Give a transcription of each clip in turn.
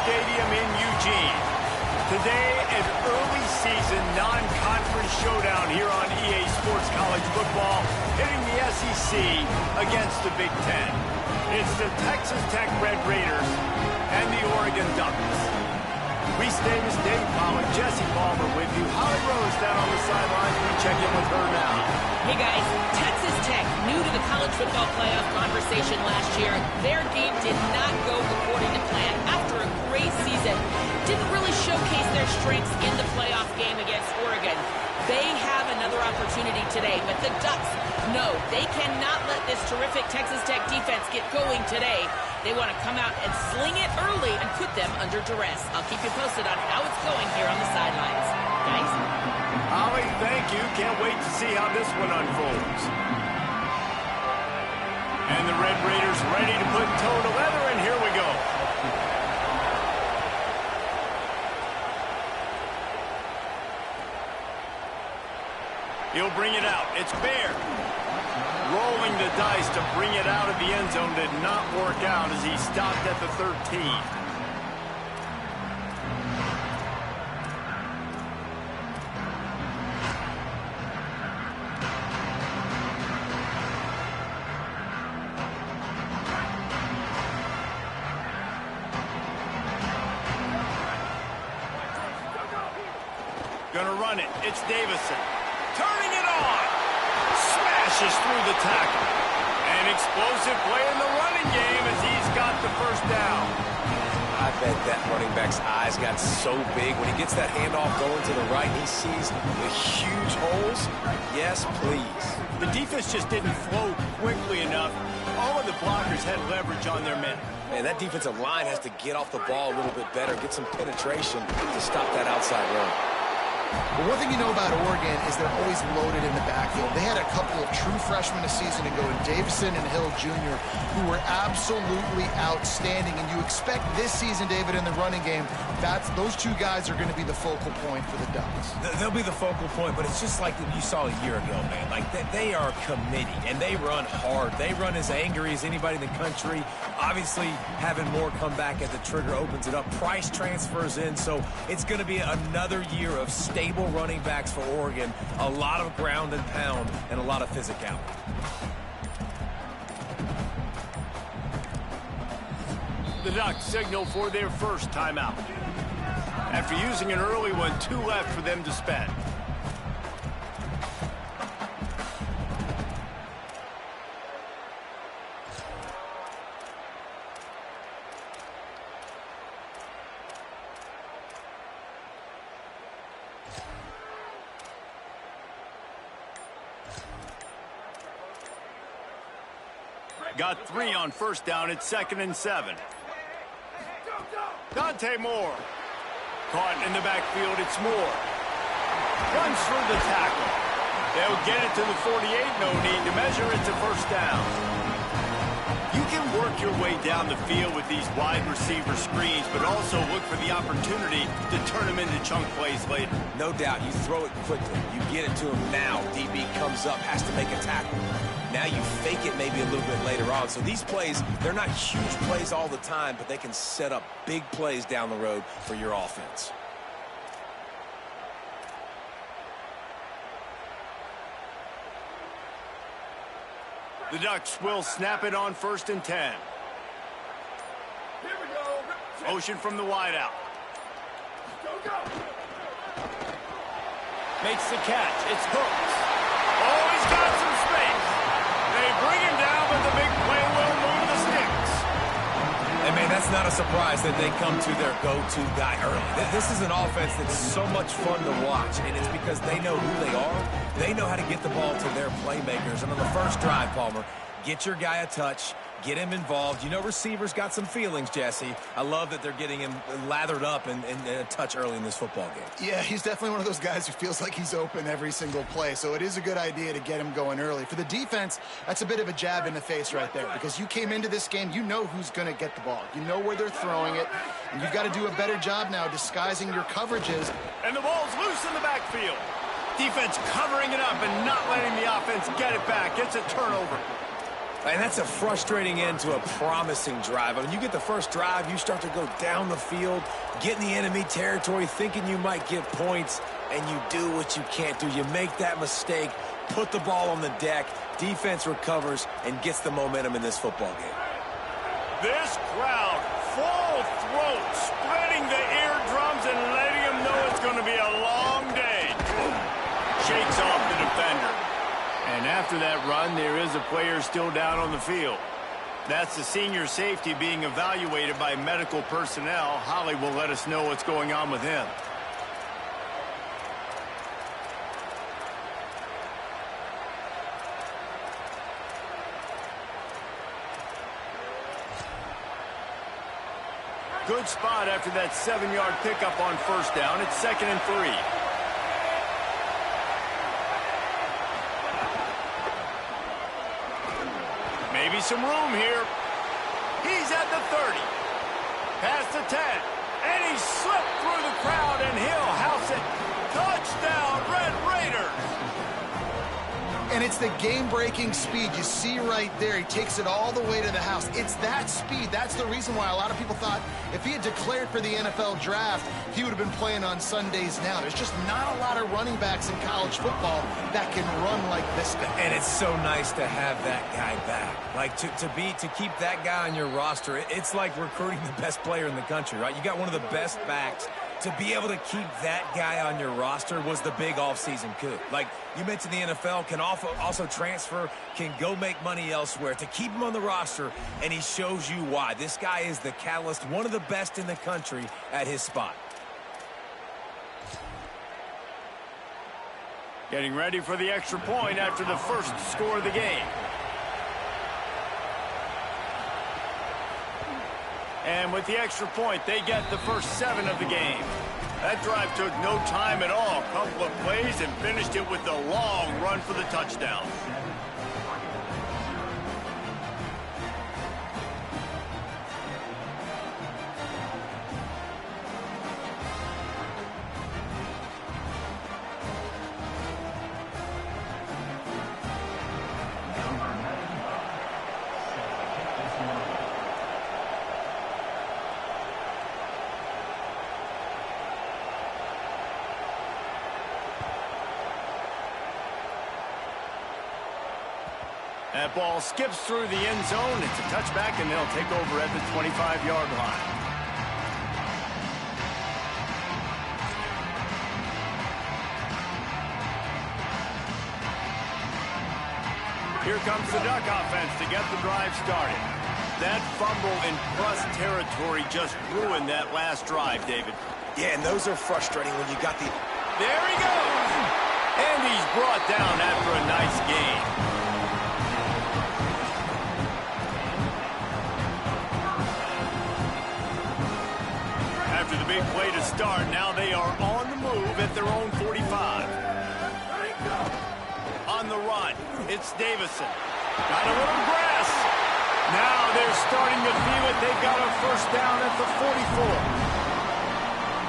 Stadium in Eugene. Today, an early season non-conference showdown here on EA Sports College Football, hitting the SEC against the Big Ten. It's the Texas Tech Red Raiders and the Oregon Ducks. Reese Davis, Dave Powell, Jesse Palmer with you. Holly Rose down on the sidelines. We check in with her now. Hey guys, Texas Tech, new to the college football playoff conversation last year. Their game did not go according to plan. After a great season, didn't really showcase their strengths in the playoff game against Oregon. They have another opportunity today, but the Ducks, no, they cannot let this terrific Texas Tech defense get going today. They want to come out and sling it early and put them under duress. I'll keep you posted on how it's going here on the sidelines. Guys? Holly, thank you. Can't wait to see how this one unfolds. And the Red Raiders ready to put toe to leather, and here we go. He'll bring it out. It's Baird. Rolling the dice to bring it out of the end zone did not work out as he stopped at the 13. Gonna run it. It's Davison. Turning it on. Smashes through the tackle. An explosive play in the running game as he's got the first down. I bet that running back's eyes got so big. When he gets that handoff going to the right, he sees the huge holes. Yes, please. The defense just didn't flow quickly enough. All of the blockers had leverage on their men. Man, that defensive line has to get off the ball a little bit better, get some penetration to stop that outside run. But one thing you know about Oregon is they're always loaded in the backfield. They had a couple of true freshmen a season ago in Davison and Hill Jr. who were absolutely outstanding. And you expect this season, David, in the running game, those two guys are going to be the focal point for the Ducks. They'll be the focal point, but it's just like you saw a year ago, man. Like, they are committed, and they run hard. They run as angry as anybody in the country. Obviously, having more come back at the trigger opens it up. Price transfers in, so it's going to be another year of stable running backs for Oregon. A lot of ground and pound and a lot of physicality. The Ducks signal for their first timeout. After using an early one, 2 left for them to spend. Got 3 on first down. It's 2nd and 7. Dante Moore. Caught in the backfield. It's Moore. Runs through the tackle. They'll get it to the 48. No need to measure it to first down. You can work your way down the field with these wide receiver screens, but also look for the opportunity to turn them into chunk plays later. No doubt. You throw it quickly. You get it to him now. DB comes up, has to make a tackle. Now you fake it maybe a little bit later on. So these plays, they're not huge plays all the time, but they can set up big plays down the road for your offense. The Ducks will snap it on 1st and 10. Motion from the wideout. Makes the catch. It's Hooks. Oh, he's got some space. They bring him down, but the big play will move the sticks. And, man, that's not a surprise that they come to their go-to guy early. This is an offense that's so much fun to watch, and it's because they know who they are. They know how to get the ball to their playmakers. And on the first drive, Palmer, get your guy a touch, get him involved. You know receivers got some feelings, Jesse. I love that they're getting him lathered up and a touch early in this football game. Yeah, he's definitely one of those guys who feels like he's open every single play, so it is a good idea to get him going early. For the defense, that's a bit of a jab in the face right there, because you came into this game, you know who's going to get the ball. You know where they're throwing it, and you've got to do a better job now disguising your coverages. And the ball's loose in the backfield. Defense covering it up and not letting the offense get it back. It's a turnover. And that's a frustrating end to a promising drive. I mean, you get the first drive, you start to go down the field, get in the enemy territory, thinking you might get points, and you do what you can't do. You make that mistake, put the ball on the deck, defense recovers, and gets the momentum in this football game. This crowd, full throat, spreading the eardrums and letting them know it's going to be a long day. Shakes off the defender. And after that run, there is a player still down on the field. That's the senior safety being evaluated by medical personnel. Holly will let us know what's going on with him. Good spot after that 7-yard pickup on first down. It's 2nd and 3. Maybe some room here. He's at the 30. Past the 10. And he slipped through the crowd, and he'll house it. Touchdown, Red Raiders. And it's the game-breaking speed. You see right there, he takes it all the way to the house. It's that speed. That's the reason why a lot of people thought if he had declared for the NFL draft, he would have been playing on Sundays now. There's just not a lot of running backs in college football that can run like this guy. And it's so nice to have that guy back. Like, to keep that guy on your roster, it's like recruiting the best player in the country, right? You got one of the best backs To be able to keep that guy on your roster was the big offseason coup. Like you mentioned, the NFL can also transfer, can go make money elsewhere. To keep him on the roster, and he shows you why. This guy is the catalyst, one of the best in the country at his spot. Getting ready for the extra point after the first score of the game. And with the extra point, they get the first 7 of the game. That drive took no time at all. A couple of plays and finished it with a long run for the touchdown. That ball skips through the end zone. It's a touchback, and they'll take over at the 25-yard line. Here comes the Duck offense to get the drive started. That fumble in plus territory just ruined that last drive, David. Yeah, and those are frustrating when you got the... There he goes! And he's brought down after a nice gain. After the big play to start, now they are on the move at their own 45. On the run, it's Davison. Got a little grass. Now they're starting to feel it. They've got a first down at the 44.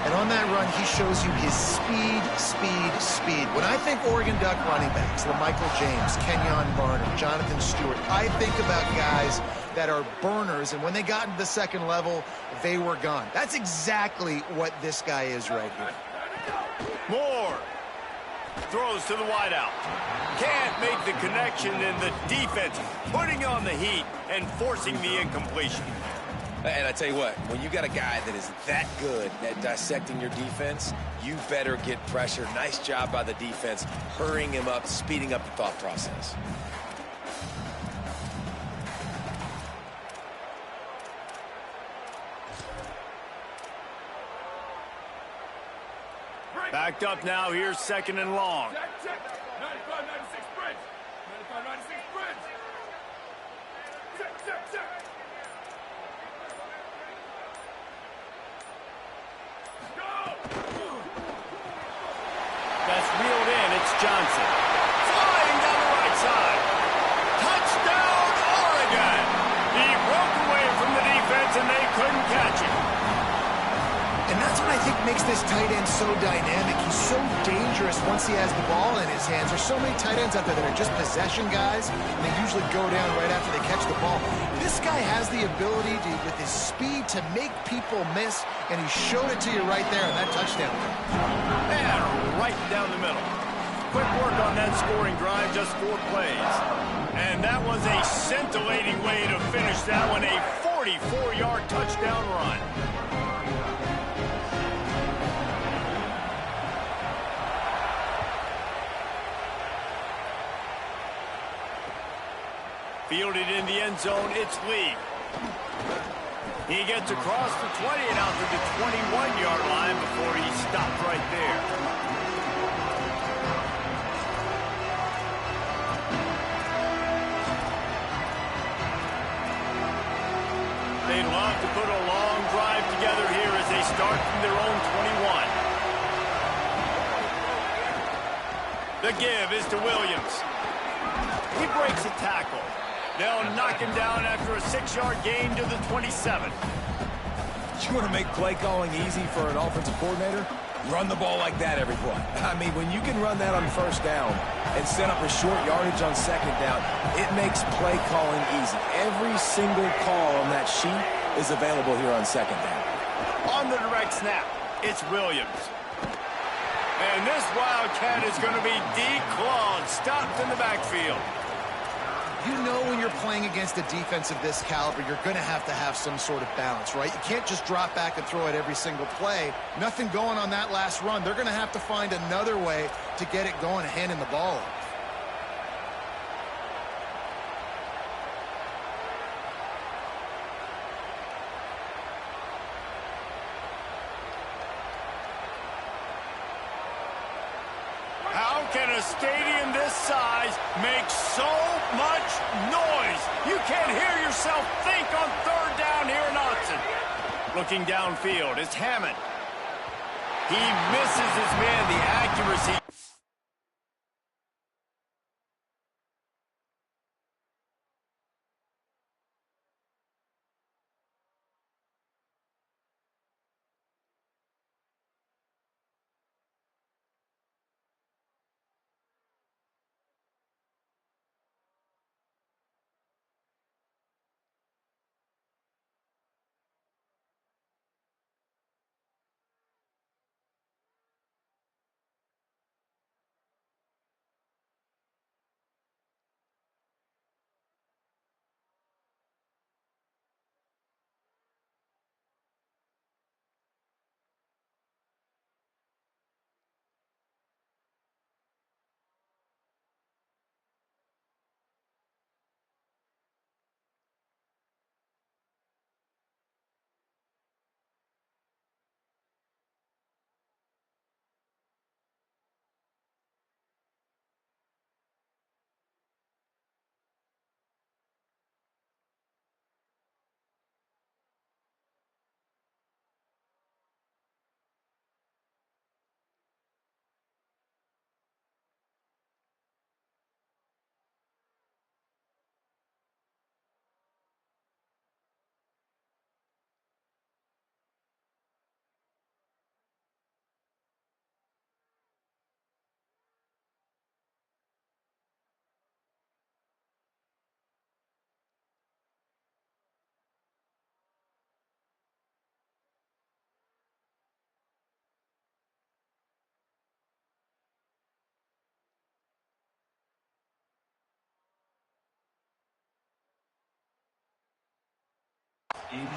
And on that run, he shows you his speed. When I think Oregon Duck running backs, LaMichael James, Kenyon Barner, Jonathan Stewart, I think about guys that are burners, and when they got into the second level, they were gone. That's exactly what this guy is right here. Moore throws to the wideout. Can't make the connection, and the defense putting on the heat and forcing the incompletion. And I tell you what, when you got a guy that is that good at dissecting your defense, you better get pressure. Nice job by the defense, hurrying him up, speeding up the thought process. Backed up now, here's second and long. 95-96 bridge. 95-96 bridge. Check. That's reeled in. It's Johnson. Flying down the right side. Touchdown, Oregon. He broke away from the defense, and they couldn't catch him. And that's what I think makes this tight end so dynamic. He's so dangerous once he has the ball in his hands. There's so many tight ends out there that are just possession guys, and they usually go down right after they catch the ball. This guy has the ability to, with his speed, to make people miss, and he showed it to you right there on that touchdown. And right down the middle. Quick work on that scoring drive, just 4 plays. And that was a scintillating way to finish that one, a 44-yard touchdown run. Fielded in the end zone, it's Lee. He gets across the 20 and out to the 21-yard line before he stopped right there. They love to put a long drive together here as they start from their own 21. The give is to Williams. He breaks a tackle. They'll knock him down after a 6-yard gain to the 27. You want to make play calling easy for an offensive coordinator? Run the ball like that every play. I mean, when you can run that on first down and set up a short yardage on second down, it makes play calling easy. Every single call on that sheet is available here on second down. On the direct snap, it's Williams. And this Wildcat is going to be declawed, stopped in the backfield. You know when you're playing against a defense of this caliber, you're going to have some sort of balance, right? You can't just drop back and throw it every single play. Nothing going on that last run. They're going to have to find another way to get it going, handing the ball off. How can a stadium this size make so much noise? You can't hear yourself think on third down here in Autzen. Looking downfield, it's Hammond. He misses his man, the accuracy.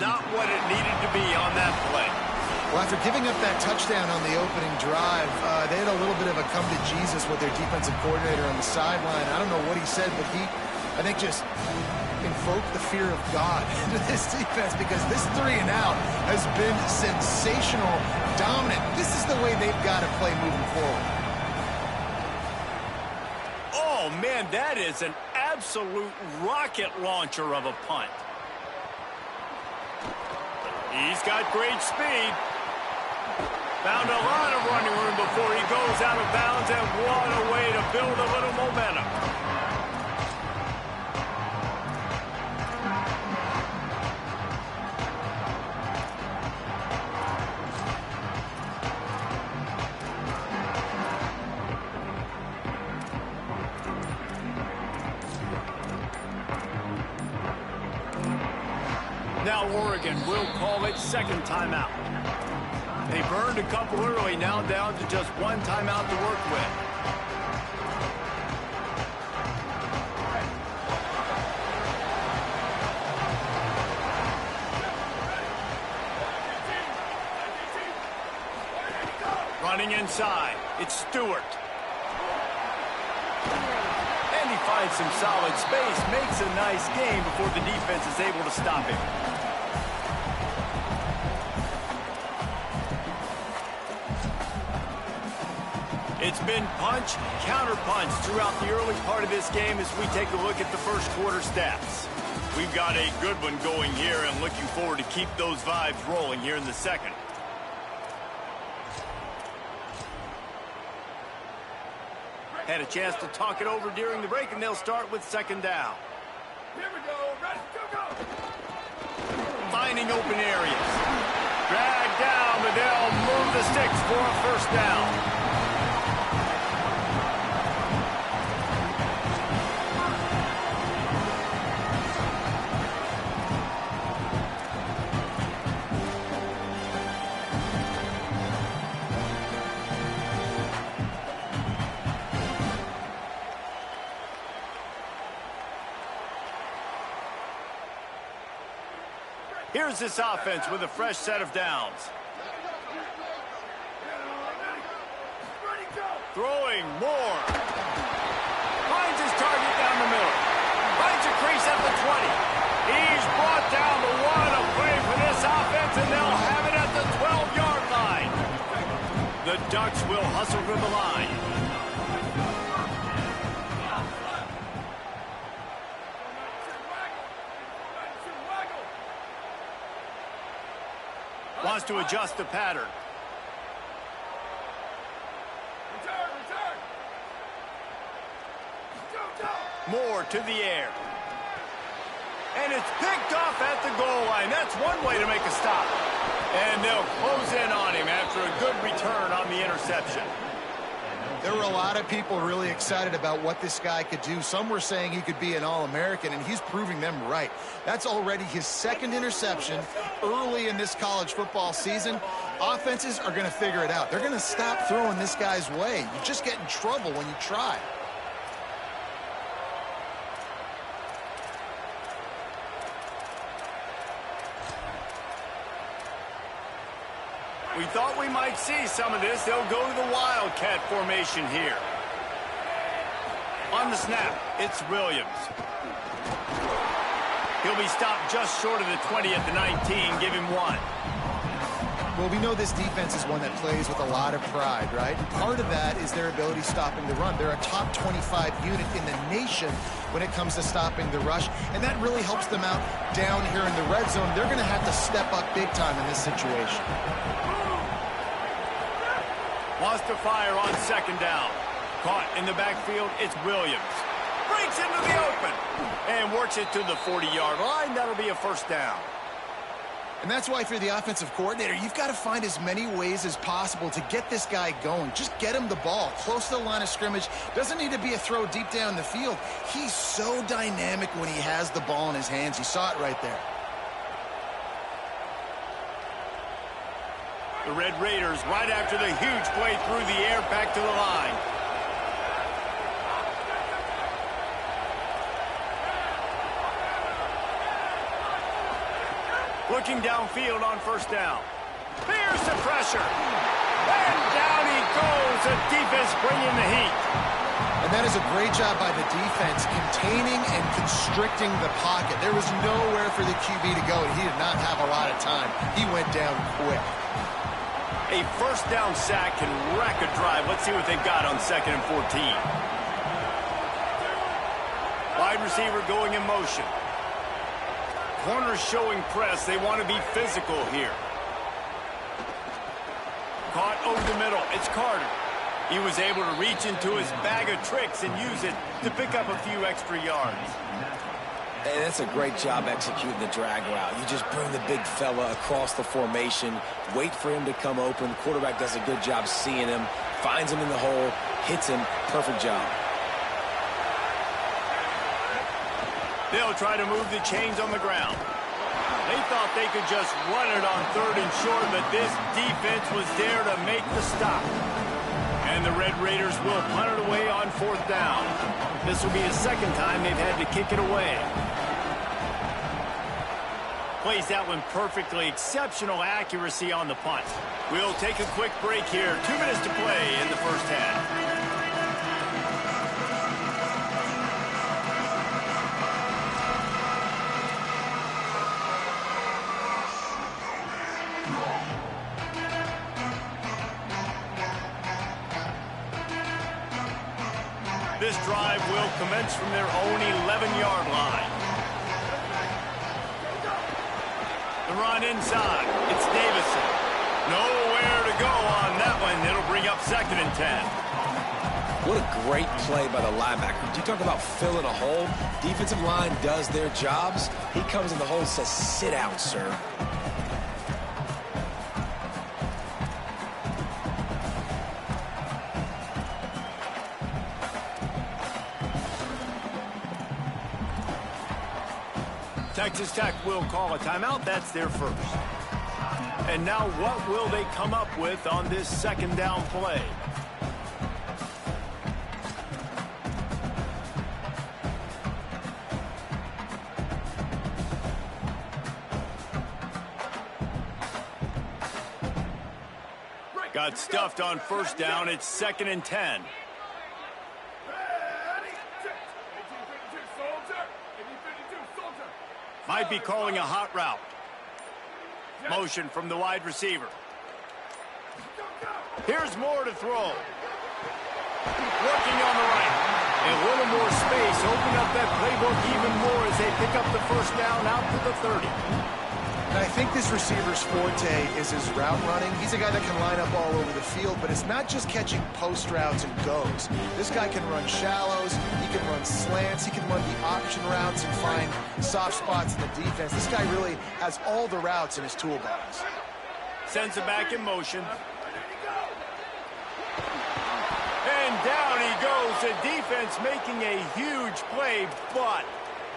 Not what it needed to be on that play. Well, after giving up that touchdown on the opening drive, they had a little bit of a come to Jesus with their defensive coordinator on the sideline. I don't know what he said, but he, I think, just invoked the fear of God into this defense, because this 3 and out has been sensational, dominant. This is the way they've got to play moving forward. Oh, man, that is an absolute rocket launcher of a punt. He's got great speed. Found a lot of running room before he goes out of bounds, and what a way to build a little momentum. Now Oregon will call it second timeout. They burned a couple early, now down to just one timeout to work with. Running inside, it's Stewart. And he finds some solid space, makes a nice game before the defense is able to stop him. It's been punch, counter-punch throughout the early part of this game as we take a look at the first quarter stats. We've got a good one going here and looking forward to keep those vibes rolling here in the second. Had a chance to talk it over during the break, and they'll start with second down. Here we go. Ready to go. Finding open areas. Dragged down, but they'll move the sticks for a first down. Here's this offense with a fresh set of downs. Throwing more. Finds his target down the middle. Finds a crease at the 20. He's brought down the one. A play for this offense, and they'll have it at the 12-yard line. The Ducks will hustle to the line. Wants to adjust the pattern. Moore to the air. And it's picked off at the goal line. That's one way to make a stop. And they'll close in on him after a good return on the interception. There were a lot of people really excited about what this guy could do. Some were saying he could be an All-American, and he's proving them right. That's already his second interception early in this college football season. Offenses are going to figure it out. They're going to stop throwing this guy's way. You just get in trouble when you try. We thought we might see some of this. They'll go to the Wildcat formation here. On the snap, it's Williams. He'll be stopped just short of the 20 at the 19. Give him one. Well, we know this defense is one that plays with a lot of pride, right? Part of that is their ability stopping the run. They're a top 25 unit in the nation when it comes to stopping the rush, and that really helps them out down here in the red zone. They're going to have to step up big time in this situation. Wants to fire on second down. Caught in the backfield, it's Williams. Breaks into the open and works it to the 40-yard line. That'll be a first down. And that's why if you're the offensive coordinator, you've got to find as many ways as possible to get this guy going. Just get him the ball close to the line of scrimmage. Doesn't need to be a throw deep down the field. He's so dynamic when he has the ball in his hands. You saw it right there. The Red Raiders right after the huge play through the air back to the line. Looking downfield on first down. Here's the pressure. And down he goes. The defense bringing the heat. And that is a great job by the defense, containing and constricting the pocket. There was nowhere for the QB to go, and he did not have a lot of time. He went down quick. A first down sack can wreck a drive. Let's see what they've got on 2nd and 14. Wide receiver going in motion. Corners showing press. They want to be physical here. Caught over the middle. It's Carter. He was able to reach into his bag of tricks and use it to pick up a few extra yards. And that's a great job executing the drag route. You just bring the big fella across the formation, wait for him to come open. Quarterback does a good job seeing him, finds him in the hole, hits him. Perfect job. They'll try to move the chains on the ground. They thought they could just run it on 3rd and short, but this defense was there to make the stop. And the Red Raiders will punt it away on 4th down. This will be the second time they've had to kick it away. Plays that one perfectly. Exceptional accuracy on the punt. We'll take a quick break here. 2 minutes to play in the first half. This drive will commence from their own 11-yard line. The run inside. It's Davison. Nowhere to go on that one. It'll bring up 2nd and 10. What a great play by the linebacker. You talk about filling a hole. Defensive line does their jobs. He comes in the hole and says, sit out, sir. Texas Tech will call a timeout. That's their first. And now what will they come up with on this 2nd down play? Got stuffed on first down. It's 2nd and 10. Might be calling a hot route. Motion from the wide receiver. Here's Moore to throw. Working on the right. A little more space. Open up that playbook even more as they pick up the first down out to the 30. And I think this receiver's forte is his route running. He's a guy that can line up all over the field, but it's not just catching post routes and goes. This guy can run shallows, he can run slants, he can run the option routes and find soft spots in the defense. This guy really has all the routes in his toolbox. Sends it back in motion. And down he goes. The defense making a huge play, but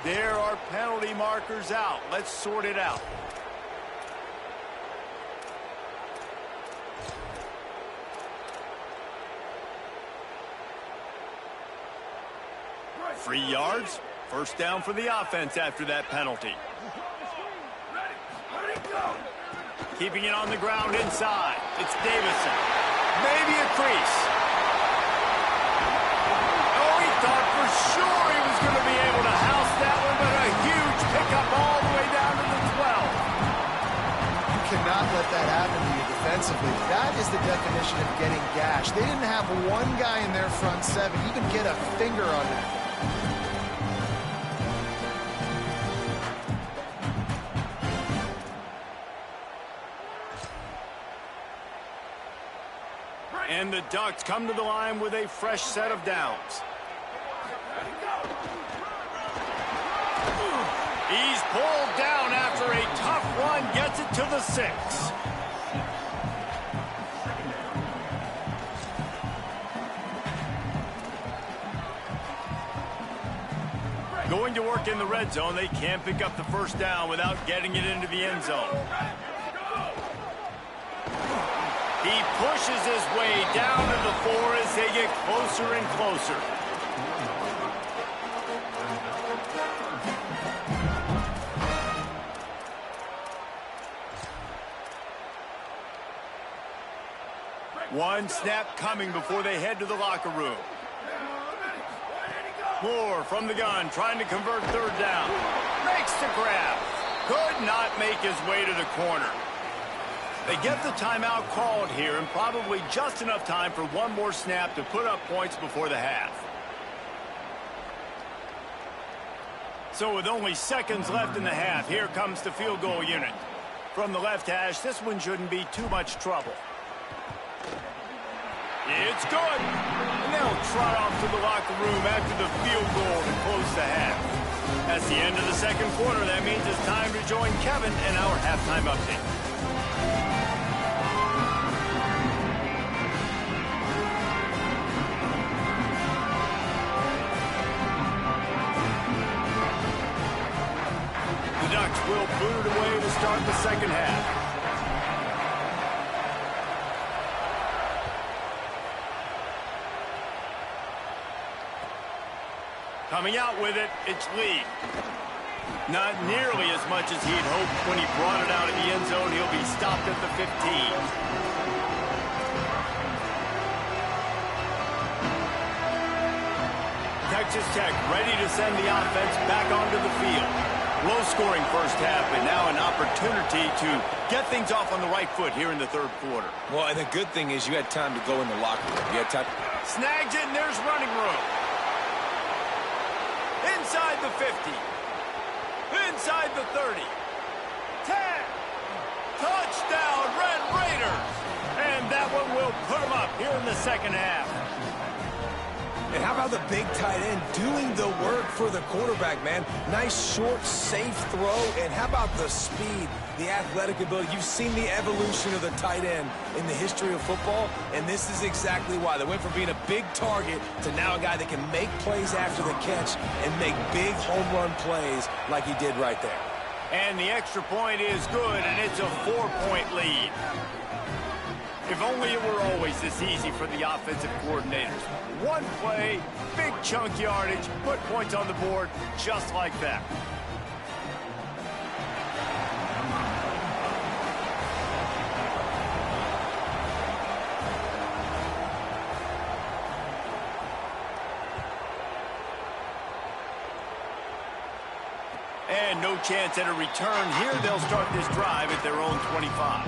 there are penalty markers out. Let's sort it out. Free yards. First down for the offense after that penalty. Keeping it on the ground inside. It's Davison. Maybe a crease. Oh, he thought for sure he was going to be able to house that one, but a huge pickup all the way down to the 12. You cannot let that happen to you defensively. That is the definition of getting gashed. They didn't have one guy in their front seven even get a finger on that. And the Ducks come to the line with a fresh set of downs. He's pulled down after a tough run, gets it to the 6. Going to work in the red zone. They can't pick up the first down without getting it into the end zone. He pushes his way down to the 4 as they get closer and closer. One snap coming before they head to the locker room. Moore from the gun, trying to convert third down. Makes the grab. Could not make his way to the corner. They get the timeout called here, and probably just enough time for one more snap to put up points before the half. So with only seconds left in the half, here comes the field goal unit. From the left hash, this one shouldn't be too much trouble. It's good. And they'll trot off to the locker room after the field goal to close the half. That's the end of the second quarter. That means it's time to join Kevin and our halftime update. The Ducks will boot it away to start the second half. Coming out with it, it's Lee. Not nearly as much as he had hoped when he brought it out of the end zone. He'll be stopped at the 15. Texas Tech ready to send the offense back onto the field. Low-scoring first half, but now an opportunity to get things off on the right foot here in the third quarter. Well, and the good thing is you had time to go in the locker room. You had time. Snags it, and there's running room. Inside the 50. Inside the 30. 10. Touchdown, Red Raiders. And that one will put them up here in the second half. And how about the big tight end doing the work for the quarterback, man? Nice, short, safe throw. And how about the speed, the athletic ability? You've seen the evolution of the tight end in the history of football, and this is exactly why. They went from being a big target to now a guy that can make plays after the catch and make big home run plays like he did right there. And the extra point is good, and it's a 4-point lead. If only it were always this easy for the offensive coordinators. One play, big chunk yardage, put points on the board just like that. and no chance at a return. Here they'll start this drive at their own 25.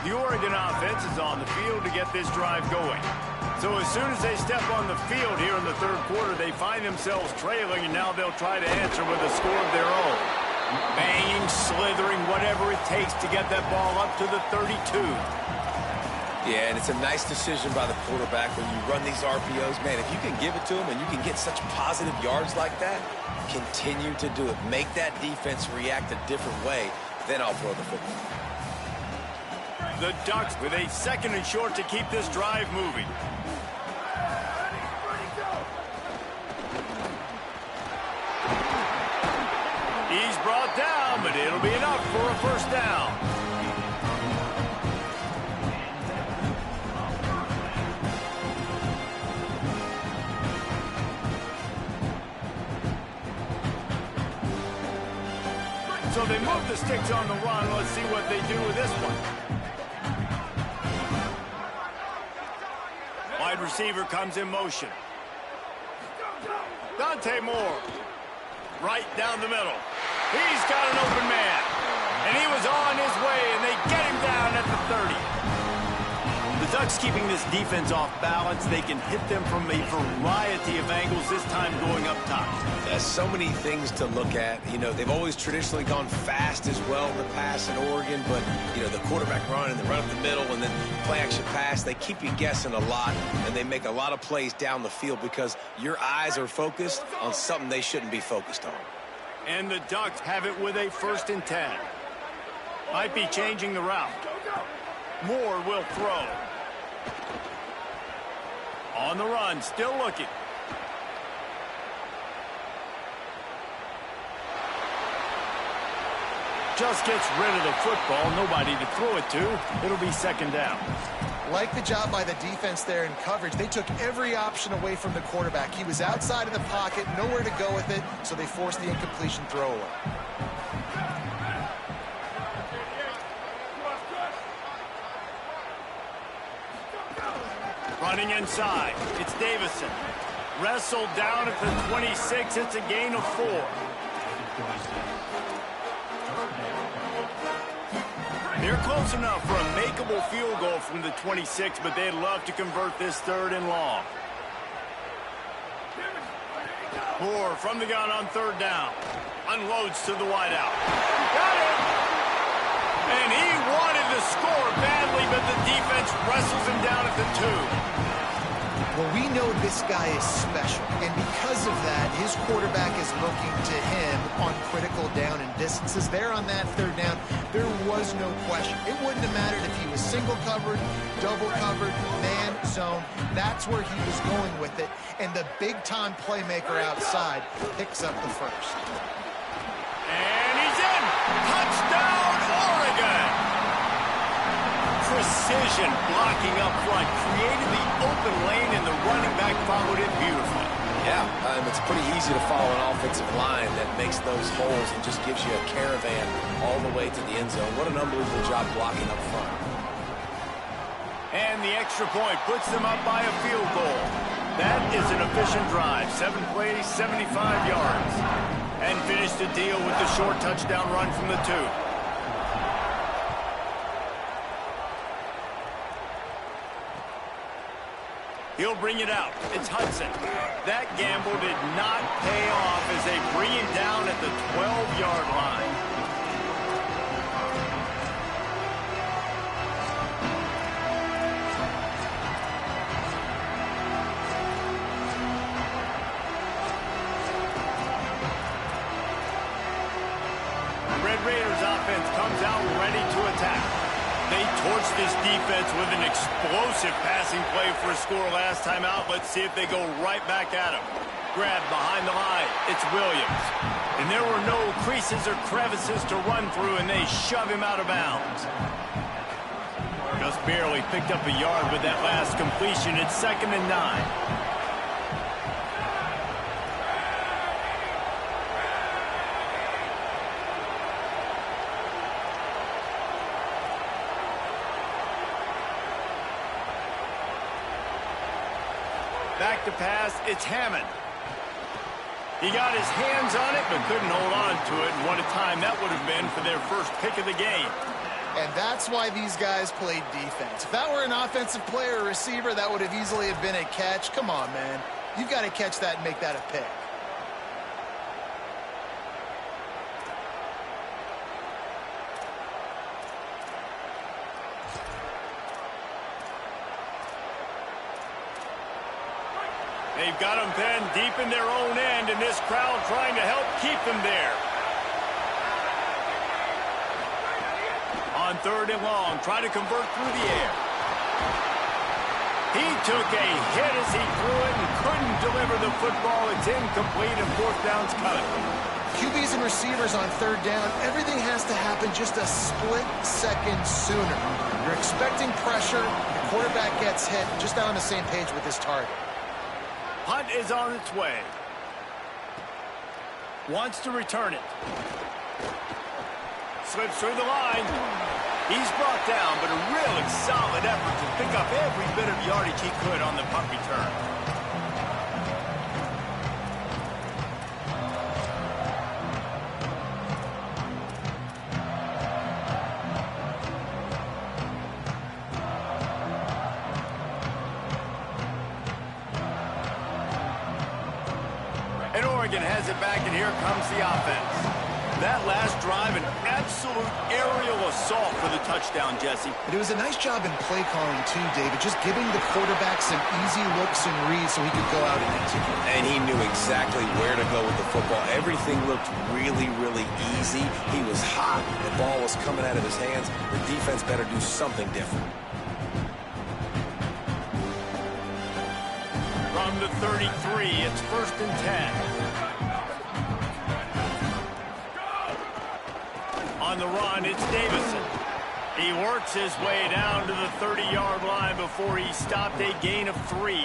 The Oregon offense is on the field to get this drive going. So as soon as they step on the field here in the third quarter, they find themselves trailing, and now they'll try to answer with a score of their own. Banging, slithering, whatever it takes to get that ball up to the 32. Yeah, and it's a nice decision by the quarterback when you run these RPOs. Man, if you can give it to them and you can get such positive yards like that, continue to do it. Make that defense react a different way, then I'll throw the football. The Ducks with a 2nd and short to keep this drive moving. He's brought down, but it'll be enough for a first down. So they move the sticks on the run. Let's see what they do with this one. Wide receiver comes in motion. Dante Moore. Right down the middle. He's got an open man. And he was on his way, and they get him down at the 30. The Ducks keeping this defense off balance. They can hit them from a variety of angles, this time going up top. There's so many things to look at. You know, they've always traditionally gone fast as well in the pass in Oregon, but, you know, the quarterback run and the run up the middle and then play-action pass, they keep you guessing a lot, and they make a lot of plays down the field because your eyes are focused on something they shouldn't be focused on. And the Ducks have it with a 1st and 10. Might be changing the route. Moore will throw. On the run, still looking. Just gets rid of the football. Nobody to throw it to. It'll be 2nd down. Like the job by the defense there in coverage. They took every option away from the quarterback. He was outside of the pocket, nowhere to go with it, so they forced the incompletion throwaway. Running inside. It's Davison. Wrestled down at the 26. It's a gain of 4. They're close enough for a makeable field goal from the 26, but they'd love to convert this 3rd and long. Moore from the gun on 3rd down. Unloads to the wideout. Got it! And he wanted to score badly, but the defense wrestles him down at the 2. Well, we know this guy is special, and because of that, his quarterback is looking to him on critical down and distances. There on that 3rd down, there was no question. It wouldn't have mattered if he was single covered, double covered, man, zone. That's where he was going with it, and the big-time playmaker outside picks up the 1st. And he's in! Touchdown, Oregon! Precision blocking up front, created the open lane, and the running back followed it beautifully. Yeah, it's pretty easy to follow an offensive line that makes those holes and just gives you a caravan all the way to the end zone. What an unbelievable job blocking up front. And the extra point puts them up by a field goal. That is an efficient drive. 7 plays, 75 yards. And finish the deal with the short touchdown run from the 2. He'll bring it out. It's Hudson. That gamble did not pay off as they bring him down at the 12-yard line. The Red Raiders offense comes out ready to attack. They torched this defense with an explosive passing play for a score last time out. Let's see if they go right back at him. Grabbed behind the line. It's Williams. And there were no creases or crevices to run through, and they shove him out of bounds. Just barely picked up a yard with that last completion. It's 2nd and 9. Back to pass, it's Hammond. He got his hands on it, but couldn't hold on to it. And what a time that would have been for their first pick of the game. And that's why these guys played defense. If that were an offensive player or receiver, that would have easily have been a catch. Come on, man. You've got to catch that and make that a pick. They've got them pinned deep in their own end, and this crowd trying to help keep them there. On 3rd and long, try to convert through the air. He took a hit as he threw it and couldn't deliver the football. It's incomplete, and 4th down's coming. QBs and receivers on 3rd down, everything has to happen just a split second sooner. You're expecting pressure, the quarterback gets hit, just not on the same page with his target. Hunt is on its way. Wants to return it. Slips through the line. He's brought down, but a really solid effort to pick up every bit of yardage he could on the punt return. And Oregon has it back, and here comes the offense. That last drive, an absolute aerial assault for the touchdown, Jesse. But it was a nice job in play calling, too, David, just giving the quarterback some easy looks and reads so he could go out and execute. And he knew exactly where to go with the football. Everything looked really, really easy. He was hot. The ball was coming out of his hands. The defense better do something different. From the 33, it's 1st and 10. On the run, it's Davison. He works his way down to the 30-yard line before he stopped, a gain of 3.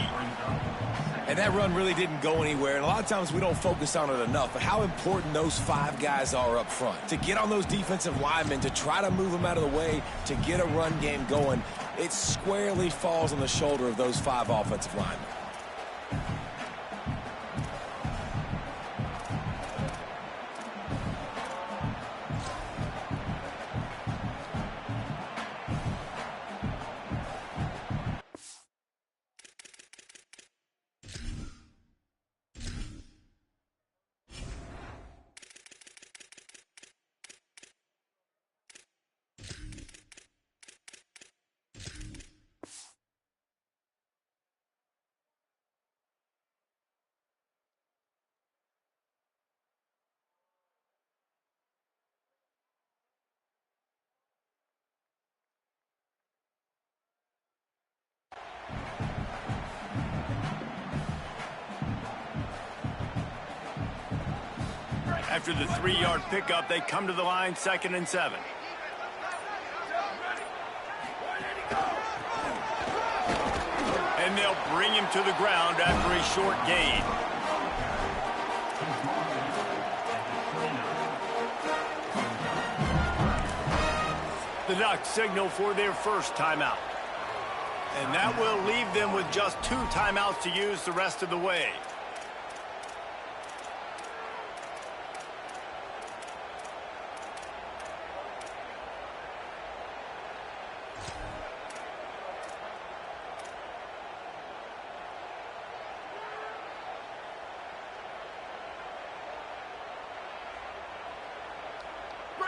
And that run really didn't go anywhere, and a lot of times we don't focus on it enough, but how important those 5 guys are up front. To get on those defensive linemen, to try to move them out of the way, to get a run game going, it squarely falls on the shoulder of those 5 offensive linemen. After the 3-yard pickup, they come to the line, 2nd and 7. And they'll bring him to the ground after a short gain. The Ducks signal for their first timeout. And that will leave them with just 2 timeouts to use the rest of the way.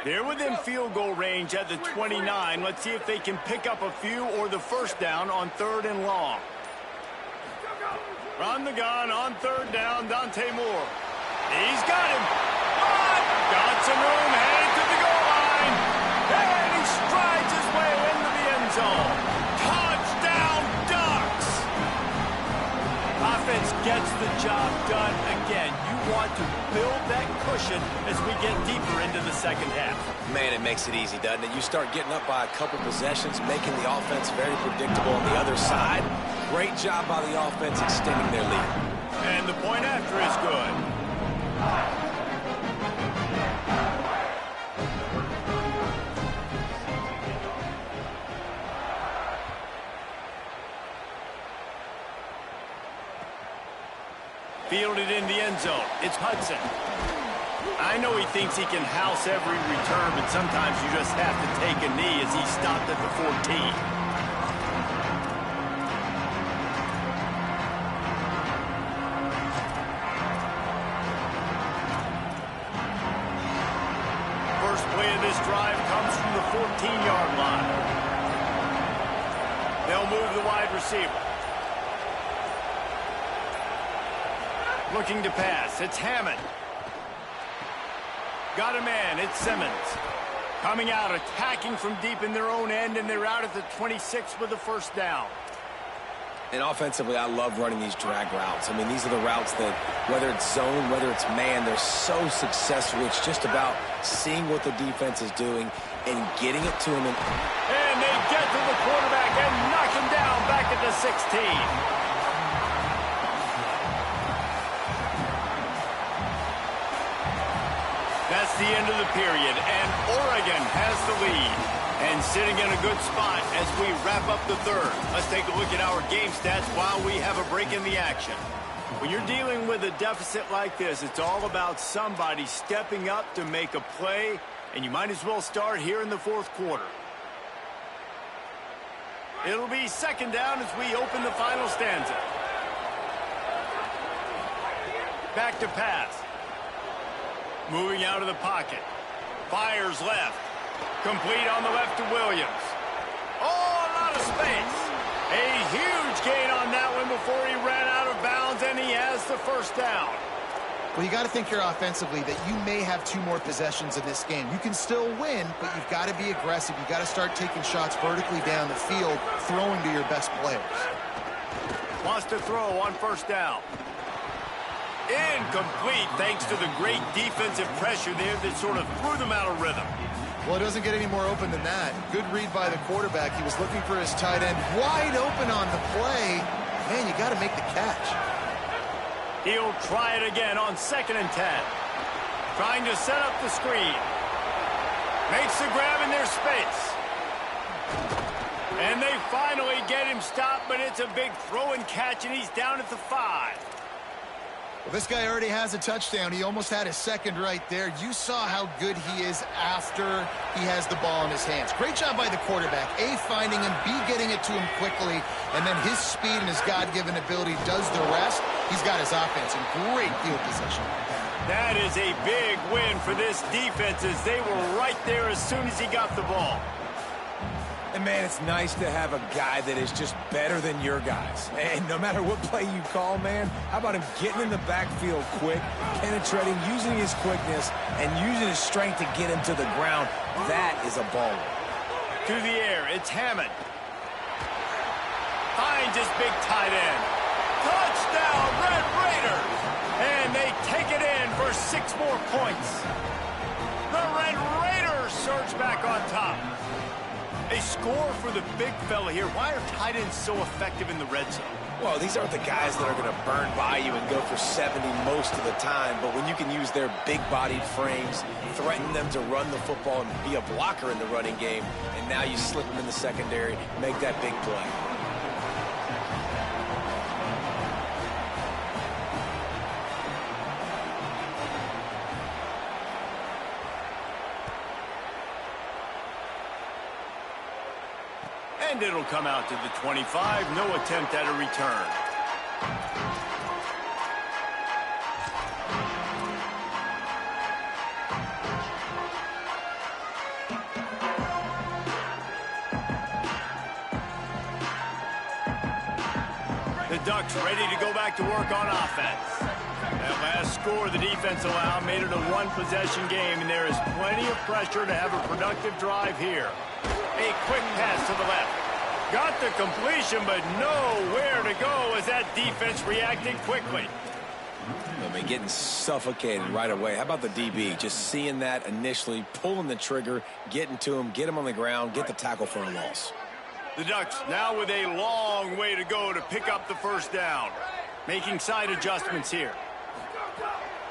They're within field goal range at the 29. Let's see if they can pick up a few or the first down on 3rd and long. From the gun on 3rd down, Dante Moore. He's got him. Got some room, headed to the goal line. And he strides his way into the end zone. Touchdown, Ducks! Offense gets the job done again. You want to build that cushion as we get deeper into the second half. Man, it makes it easy, doesn't it? You start getting up by a couple possessions, making the offense very predictable on the other side. Great job by the offense extending their lead. And the point after is good. Fielded in the end zone. It's Hudson. I know he thinks he can house every return, but sometimes you just have to take a knee as he stopped at the 14. This drive comes from the 14-yard line. They'll move the wide receiver. Looking to pass. It's Hammond. Got a man. It's Simmons. Coming out, attacking from deep in their own end, and they're out at the 26 with a first down. And offensively, I love running these drag routes. I mean, these are the routes that, whether it's zone, whether it's man, they're so successful. It's just about seeing what the defense is doing and getting it to them. And they get to the quarterback and knock him down back at the 16. That's the end of the period, and Oregon has the lead. And sitting in a good spot as we wrap up the third. Let's take a look at our game stats while we have a break in the action. When you're dealing with a deficit like this, it's all about somebody stepping up to make a play, and you might as well start here in the fourth quarter. It'll be second down as we open the final stanza. Back to pass. Moving out of the pocket. Fires left. Complete on the left to Williams. Oh, a lot of space. A huge gain on that one before he ran out of bounds, and he has the first down. Well, you got to think here offensively that you may have 2 more possessions in this game. You can still win, but you've got to be aggressive. You've got to start taking shots vertically down the field, throwing to your best players. Wants to throw on first down. Incomplete thanks to the great defensive pressure there that sort of threw them out of rhythm. Well, it doesn't get any more open than that. Good read by the quarterback. He was looking for his tight end wide open on the play. Man, you got to make the catch. He'll try it again on 2nd and 10. Trying to set up the screen. Makes the grab in their space. And they finally get him stopped, but it's a big throw and catch, and he's down at the 5. Well, this guy already has a touchdown. He almost had his second right there. You saw how good he is after he has the ball in his hands. Great job by the quarterback. A, finding him, B, getting it to him quickly, and then his speed and his God-given ability does the rest. He's got his offense in great field position. That is a big win for this defense as they were right there as soon as he got the ball. And, man, it's nice to have a guy that is just better than your guys. And no matter what play you call, man, how about him getting in the backfield quick, penetrating, using his quickness, and using his strength to get him to the ground? That is a baller. To the air, it's Hammond. Finds his big tight end. Touchdown, Red Raiders! And they take it in for 6 more points. The Red Raiders surge back on top. A score for the big fella here. Why are tight ends so effective in the red zone? Well, these aren't the guys that are going to burn by you and go for 70 most of the time, but when you can use their big-bodied frames, threaten them to run the football and be a blocker in the running game, and now you slip them in the secondary, make that big play. And it'll come out to the 25. No attempt at a return. The Ducks ready to go back to work on offense. That last score the defense allowed made it a 1-possession game, and there is plenty of pressure to have a productive drive here. A quick pass to the left. Got the completion, but nowhere to go as that defense reacted quickly. I mean, getting suffocated right away. How about the DB? Just seeing that initially, pulling the trigger, getting to him, get him on the ground, get the tackle for a loss. The Ducks now with a long way to go to pick up the first down. Making side adjustments here.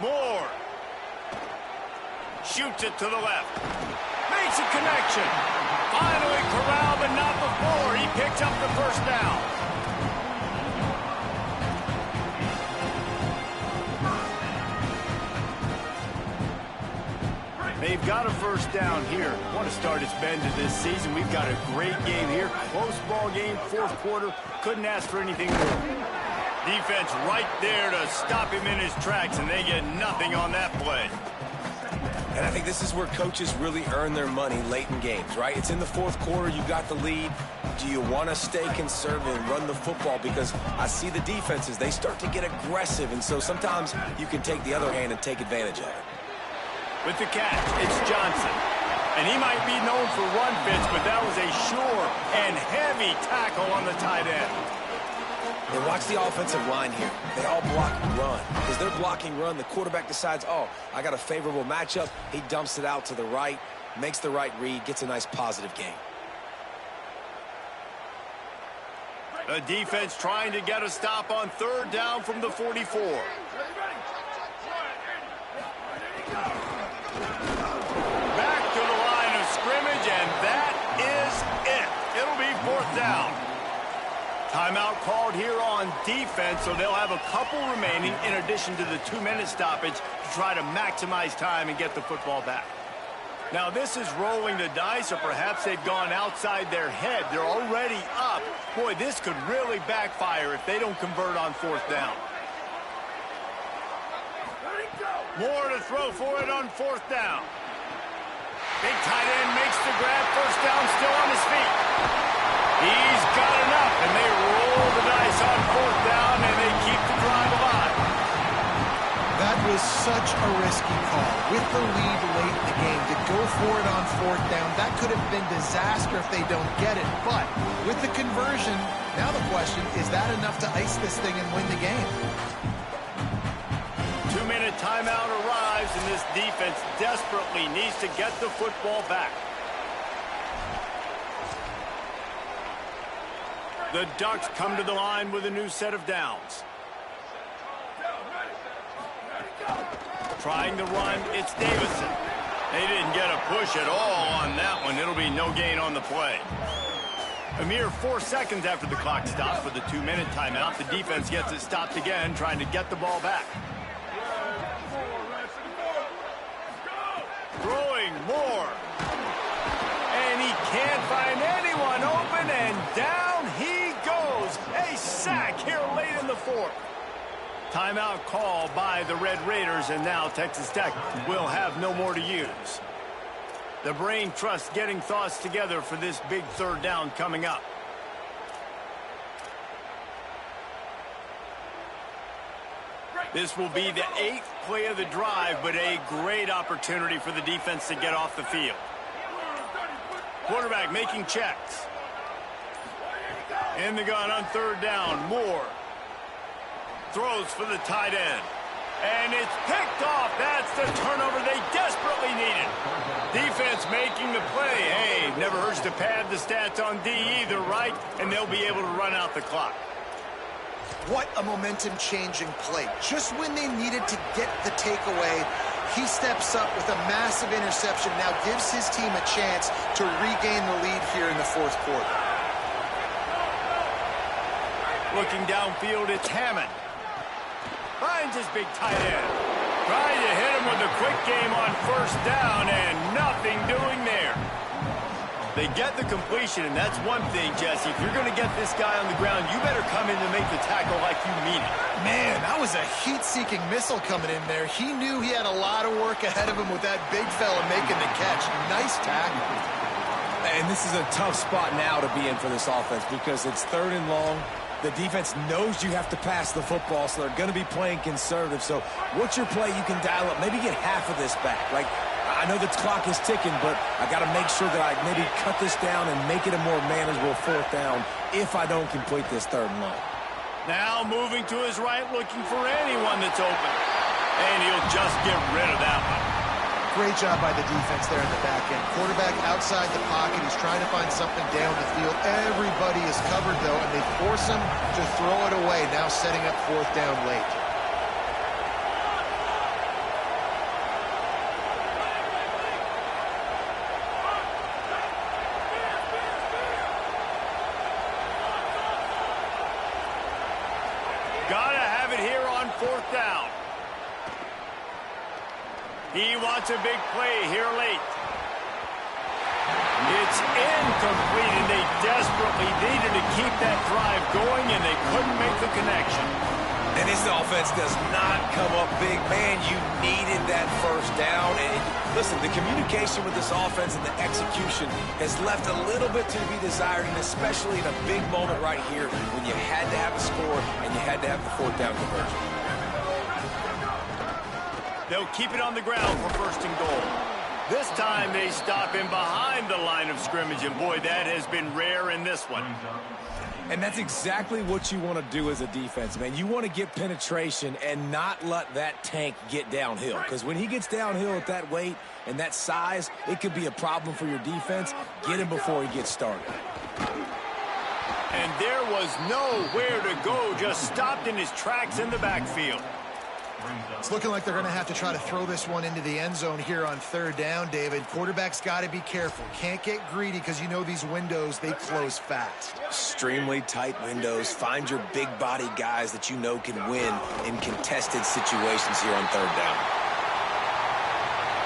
Moore. Shoots it to the left. Makes a connection. Finally corralled, but not before. He picks up the first down. They've got a first down here. What a start it's been to this season. We've got a great game here. Close ball game, fourth quarter. Couldn't ask for anything more. Defense right there to stop him in his tracks, and they get nothing on that play. And I think this is where coaches really earn their money late in games, right? It's in the fourth quarter. You got the lead. Do you want to stay conservative and run the football? Because I see the defenses, they start to get aggressive, and so sometimes you can take the other hand and take advantage of it. With the catch, it's Johnson. And he might be known for run fits, but that was a sure and heavy tackle on the tight end. And watch the offensive line here. They all block run. Because they're blocking run, the quarterback decides, oh, I got a favorable matchup. He dumps it out to the right, makes the right read, gets a nice positive gain. The defense trying to get a stop on third down from the 44. Back to the line of scrimmage, and that is it. It'll be fourth down. Timeout called here on defense, so they'll have a couple remaining in addition to the 2-minute stoppage to try to maximize time and get the football back. Now, this is rolling the dice, or perhaps they've gone outside their head. They're already up. Boy, this could really backfire if they don't convert on fourth down. More to throw for it on fourth down. Big tight end makes the grab. First down, still on his feet. He's got enough, and they roll the dice on fourth down, and they keep the drive alive. That was such a risky call. With the lead late in the game, to go for it on fourth down, that could have been disaster if they don't get it. But with the conversion, now the question, is that enough to ice this thing and win the game? 2-minute timeout arrives, and this defense desperately needs to get the football back. The Ducks come to the line with a new set of downs. Trying the run, it's Davison. They didn't get a push at all on that one. It'll be no gain on the play. A mere 4 seconds after the clock stopped for the 2-minute timeout, the defense gets it stopped again, trying to get the ball back. Throwing more. And he can't find anyone open, and down he goes. A sack here late in the fourth. Timeout call by the Red Raiders, and now Texas Tech will have no more to use. The brain trust getting thoughts together for this big third down coming up. This will be the 8th play of the drive, but a great opportunity for the defense to get off the field. Quarterback making checks. In the gun on third down, Moore. Throws for the tight end. And it's picked off. That's the turnover they desperately needed. Defense making the play. Hey, never hurts to pad the stats on D either, right? And they'll be able to run out the clock. What a momentum-changing play. Just when they needed to get the takeaway, he steps up with a massive interception, now gives his team a chance to regain the lead here in the fourth quarter. Looking downfield, it's Hammond. Finds his big tight end. Trying to hit him with a quick game on first down, and nothing doing there. They get the completion, and that's one thing, Jesse. If you're going to get this guy on the ground, you better come in to make the tackle like you mean it. Man, that was a heat-seeking missile coming in there. He knew he had a lot of work ahead of him with that big fella making the catch. Nice tackle. And this is a tough spot now to be in for this offense because it's third and long. The defense knows you have to pass the football, so they're going to be playing conservative. So what's your play you can dial up? Maybe get half of this back. Like, I know the clock is ticking, but I got to make sure that I maybe cut this down and make it a more manageable fourth down if I don't complete this third and long. Now moving to his right, looking for anyone that's open. And he'll just get rid of that one. Great job by the defense there in the back end. Quarterback outside the pocket. He's trying to find something down the field. Everybody is covered, though, and they force him to throw it away, now setting up fourth down late. Gotta have it here on fourth down. He wants a big play here late. It's incomplete, and they desperately needed to keep that drive going, and they couldn't make the connection. And this offense does not come up big. Man, you needed that first down. And listen, the communication with this offense and the execution has left a little bit to be desired, and especially in a big moment right here when you had to have a score and you had to have the fourth down conversion. They'll keep it on the ground for first and goal. This time they stop him behind the line of scrimmage, and boy, that has been rare in this one. And that's exactly what you want to do as a defense, man. You want to get penetration and not let that tank get downhill. Because when he gets downhill at that weight and that size, it could be a problem for your defense. Get him before he gets started. And there was nowhere to go, just stopped in his tracks in the backfield. It's looking like they're going to have to try to throw this one into the end zone here on third down, David. Quarterback's got to be careful. Can't get greedy because you know these windows, they close fast. Extremely tight windows. Find your big body guys that you know can win in contested situations here on third down.